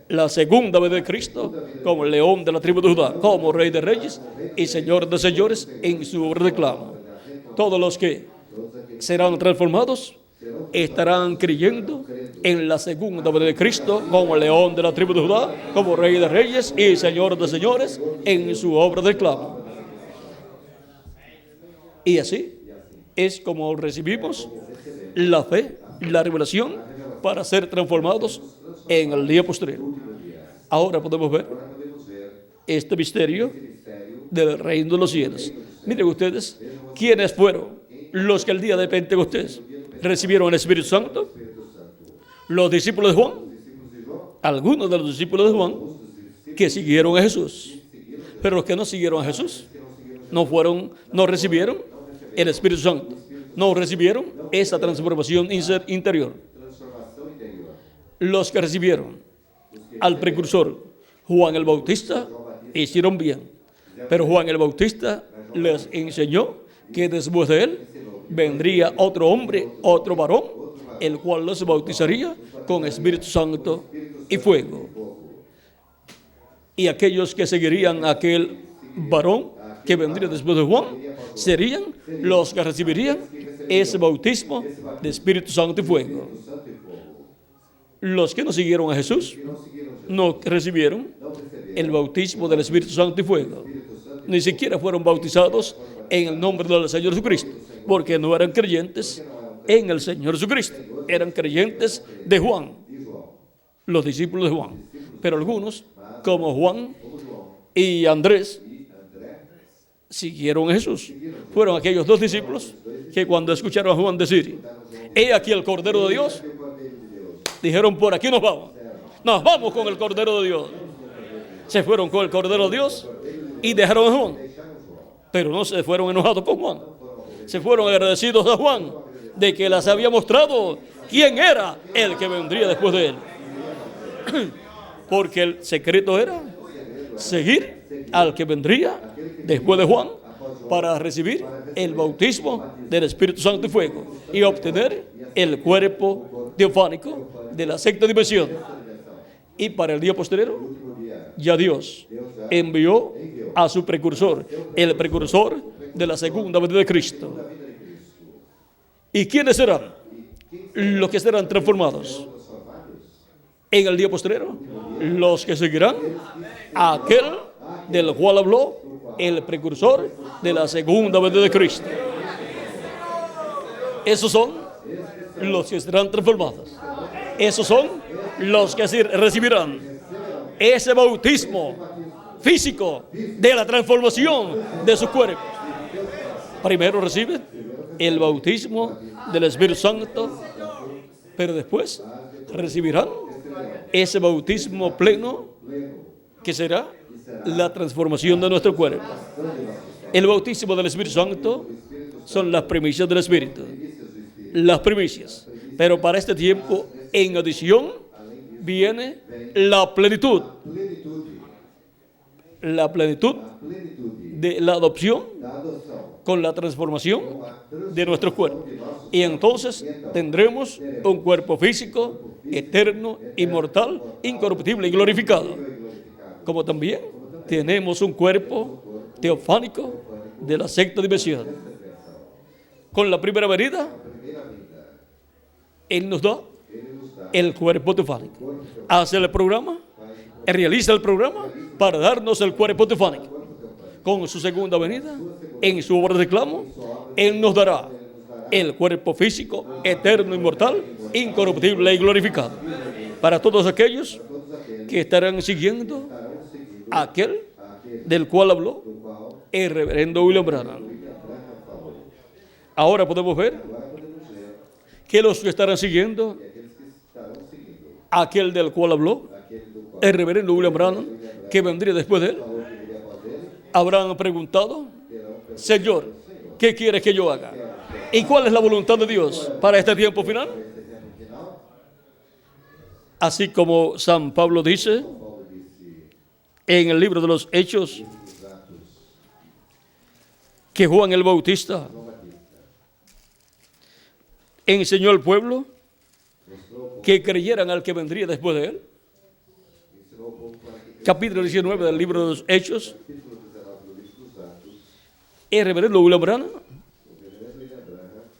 la segunda vez de Cristo como el león de la tribu de Judá, como Rey de reyes y Señor de señores en su obra de reclamo. Todos los que serán transformados estarán creyendo en la segunda vez de Cristo como el león de la tribu de Judá, como Rey de reyes y Señor de señores en su obra de reclamo. Y así es como recibimos la fe, la revelación para ser transformados en el día posterior. Ahora podemos ver este misterio del reino de los cielos. Miren ustedes, ¿quiénes fueron los que el día de Pentecostés recibieron el Espíritu Santo? Los discípulos de Juan. Algunos de los discípulos de Juan que siguieron a Jesús. Pero los que no siguieron a Jesús no recibieron el Espíritu Santo, no recibieron esa transformación interior. transformação interior. Los que recibieron al precursor Juan el Bautista hicieron bien, pero Juan el Bautista les enseñó que después de él vendría otro hombre, otro varón, el cual los bautizaría con Espíritu Santo y fuego. Y aquellos que seguirían a aquel varón que vendría después de Juan serían los que recibirían ese bautismo de Espíritu Santo y fuego. Los que no siguieron a Jesús no recibieron el bautismo del Espíritu Santo y fuego. Ni siquiera fueron bautizados en el nombre del Señor Jesucristo, porque no eran creyentes en el Señor Jesucristo. Eran creyentes de Juan, los discípulos de Juan. Pero algunos, como Juan y Andrés, siguieron a Jesús. Fueron aquellos dos discípulos que cuando escucharon a Juan decir, he aquí el Cordero de Dios, dijeron, por aquí nos vamos con el Cordero de Dios. Se fueron con el Cordero de Dios y dejaron a Juan, pero no se fueron enojados con Juan, se fueron agradecidos a Juan de que les había mostrado quién era el que vendría después de él, porque el secreto era seguir al que vendría después de Juan para recibir el bautismo del Espíritu Santo y fuego y obtener el cuerpo teofánico de la sexta dimensión. Y para el día posterior, ya Dios envió a su precursor, el precursor de la segunda venida de Cristo. ¿Y quiénes serán? Los que serán transformados en el día posterior, los que seguirán a aquel del cual habló el precursor de la segunda venida de Cristo. Esos son los que serán transformados. Esos son los que recibirán ese bautismo físico de la transformación de su cuerpo. Primero reciben el bautismo del Espíritu Santo, pero después recibirán ese bautismo pleno que será la transformación de nuestro cuerpo. El bautismo del Espíritu Santo son las primicias del Espíritu, las primicias. Pero para este tiempo, en adición, viene la plenitud de la adopción con la transformación de nuestro cuerpo. Y entonces tendremos un cuerpo físico, eterno, inmortal, incorruptible y glorificado. Como también tenemos un cuerpo teofánico de la sexta dimensión. Con la primera venida, Él nos da el cuerpo teofánico. Hace el programa, realiza el programa para darnos el cuerpo teofánico. Con su segunda venida, en su obra de reclamo, Él nos dará el cuerpo físico, eterno, inmortal, incorruptible y glorificado. Para todos aquellos que estarán siguiendo a aquel del cual habló el reverendo William Branham. Ahora podemos ver que los que estarán siguiendo a aquel del cual habló el reverendo William Branham, que vendría después de él, habrán preguntado, Señor, ¿qué quieres que yo haga? ¿Y cuál es la voluntad de Dios para este tiempo final? Así como San Pablo dice en el libro de los Hechos, que Juan el Bautista enseñó al pueblo que creyeran al que vendría después de él. Capítulo 19 del libro de los Hechos. El reverendo William Branham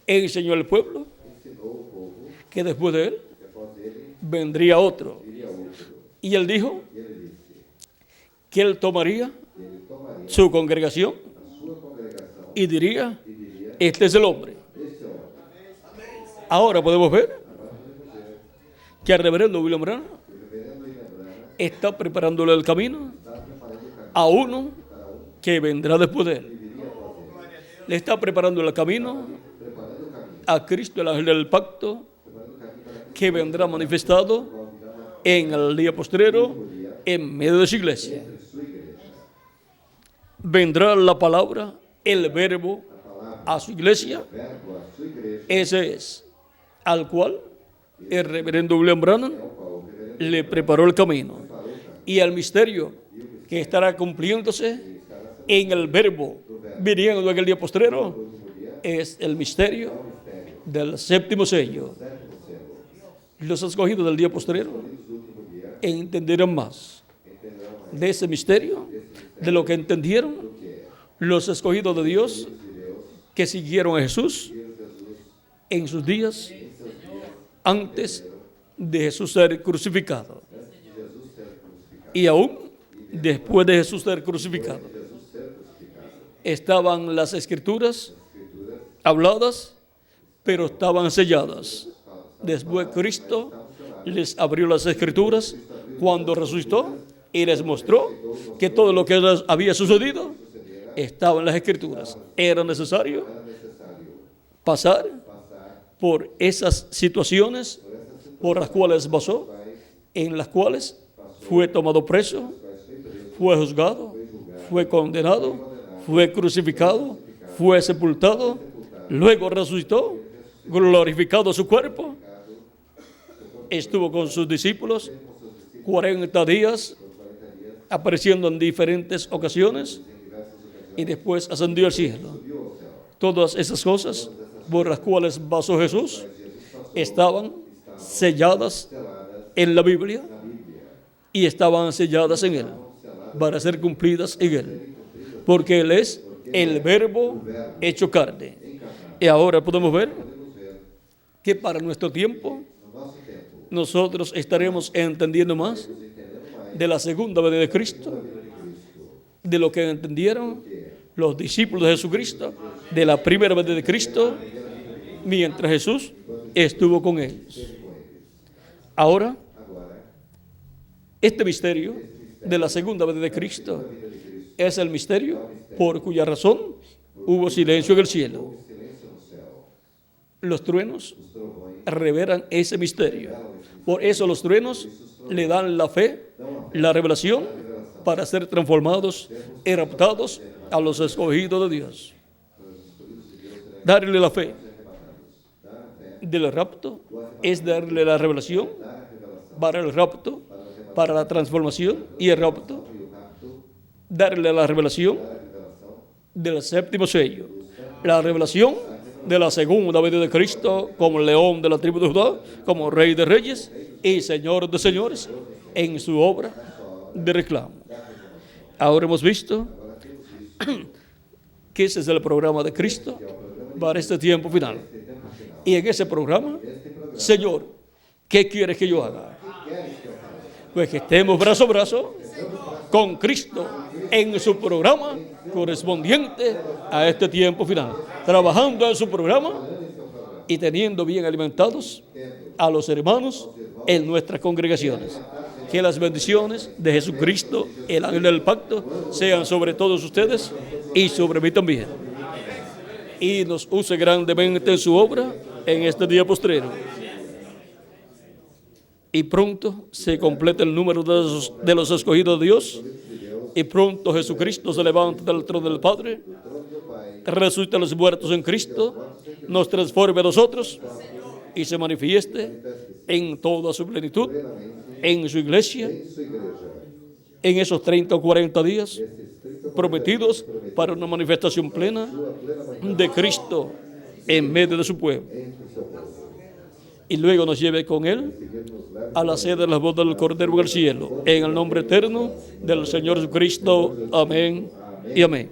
enseñó al pueblo que después de él vendría otro. Y él dijo que él tomaría su congregación y diría, este es el hombre. Ahora podemos ver que el reverendo William Branham está preparándole el camino a uno que vendrá después de él. Le está preparando el camino a Cristo, el ángel del pacto, que vendrá manifestado en el día postrero en medio de su iglesia. Vendrá la palabra el verbo a su iglesia. o verbo à sua igreja, Ese es al cual el reverendo William Branham ao qual o reverendo le preparó el camino. falou, cara, Y el misterio que estará cumpliéndose en el verbo viniendo en el día postrero no último dia, es el misterio o mistério del séptimo sello. do sétimo selo. Los escogidos del día postrero Escolhidos do último dia entenderán más entenderão mais de ese misterio, de lo que entendieron do que é los escogidos de Dios de Deus, que siguieron a Jesús viram Jesus en sus días em seus dias antes de Jesús ser crucificado antes de Jesus ser crucificado. y aún después de Jesús ser crucificado. Jesus ser crucificado. Estaban las escrituras Escrituras habladas, pero estaban selladas. Después Cristo les abrió las escrituras cuando resucitó y les mostró que todo lo que había sucedido estaba en las escrituras. Era necesario era necessário pasar passar por esas situaciones por essas situações por las cuales pasó, en las cuales fue tomado preso, quais foi preso, fue juzgado, fue condenado, fue crucificado, fue sepultado, luego resucitó, glorificado su cuerpo, estuvo con sus discípulos 40 días, apareciendo en diferentes ocasiones, y después ascendió al cielo. subiu ao céu. Todas esas cosas por las cuales pasó Jesús estaban selladas Seladas en la Biblia na Bíblia, y estaban selladas en Él para ser cumplidas en Él, porque Él es el verbo hecho carne. Y ahora podemos ver podemos ver que para nuestro tiempo no nosso tempo, nosotros estaremos entendiendo más entendemos mais de la segunda venida de Cristo, a vida de Cristo, de lo que entendieron los discípulos de Jesucristo, de la primera venida de Cristo, mientras Jesús estuvo con ellos. Ahora, agora, este misterio de la segunda venida de Cristo es el misterio por cuya razón hubo silencio en el cielo. silêncio no céu, Los truenos os trovões revelan ese misterio. Por eso los truenos le dan la fe, la revelación, para ser transformados y raptados a los escogidos de Dios. Darle la fe del rapto es darle la revelación para el rapto, para la transformación y el rapto. e o rapto, Darle la revelación a revelação del séptimo sello, la revelación de la segunda venida de Cristo como león de la tribu de Judá, como rey de reyes y señor de señores en su obra de reclamo. Ahora hemos visto que ese es el programa de Cristo para este tiempo final. Y en ese programa, Señor, ¿qué quieres que yo haga? Pues que estemos brazo a brazo con Cristo en su programa correspondiente a este tiempo final, trabajando en su programa y teniendo bien alimentados a los hermanos en nuestras congregaciones. Que las bendiciones de Jesucristo, el ángel del pacto, sean sobre todos ustedes y sobre mí también. Y nos use grandemente en su obra en este día postrero. Y pronto se completa el número de los escogidos de Dios. Y pronto Jesucristo se levanta del trono del Padre, resucita a los muertos en Cristo, nos transforme a nosotros y se manifieste en toda su plenitud, en su iglesia, sua igreja, en esos 30 o 40 días prometidos para una manifestación plena de Cristo en medio de su pueblo. entre o seu povo, Y luego nos lleve con Él seguir nos leve a la sede de las bodas del Cordero en el cielo, en el nombre eterno del Señor Jesucristo. Amén y amén.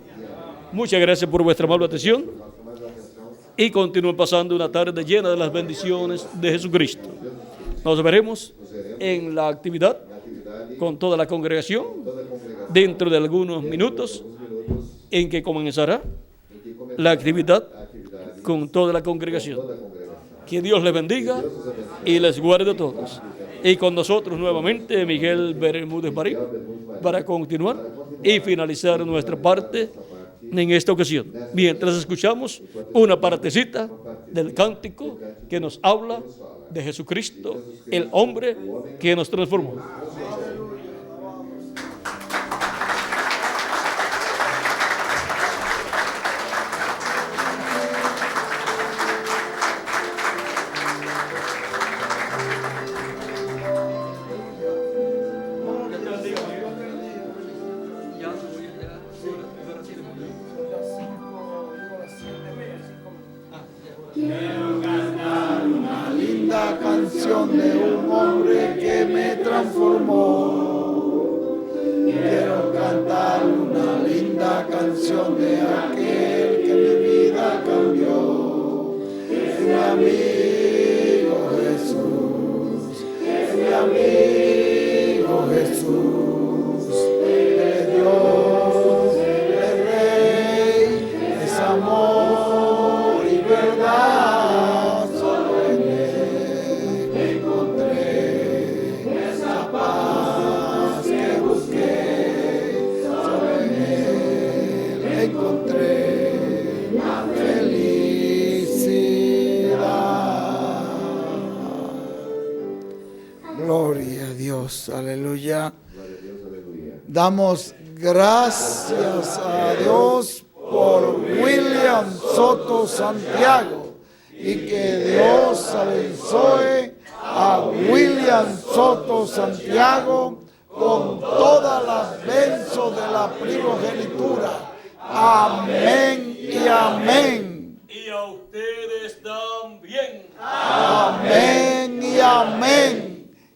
Muchas gracias por vuestra amable atención y continúen pasando una tarde llena de las bendiciones de Jesucristo. Nos veremos en la actividad con toda la congregación dentro de algunos minutos en que comenzará la actividad con toda la congregación. Que Dios les bendiga y les guarde a todos. Y con nosotros nuevamente Miguel Bermúdez Marín para continuar y finalizar nuestra parte en esta ocasión. Mientras escuchamos una partecita del cántico que nos habla de Jesucristo, el hombre que nos transformó. canción de un hombre que me transformó. Quiero cantar una linda canción de aquel que mi vida cambió. Es mi amigo Jesús, es mi amigo Jesús. Él es Dios, Él es Rey, es amor y verdad. Solo en Él encontré esa paz que busqué. Solo en Él encontré la felicidad. Gloria a Dios, aleluya. Damos gracias a Dios por William Soto Santiago y que Dios abençoe a William Soto Santiago con todas las benzos de la primogenitura. Amén y amén. Y a ustedes también. Amén y amén.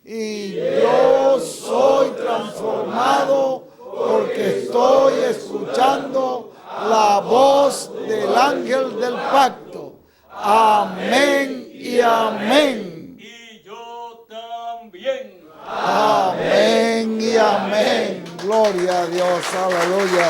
Y yo soy transformado porque estoy escuchando la voz del ángel del pacto. Amén y amén. Y yo también. Amén y amén. Gloria a Dios. Aleluya.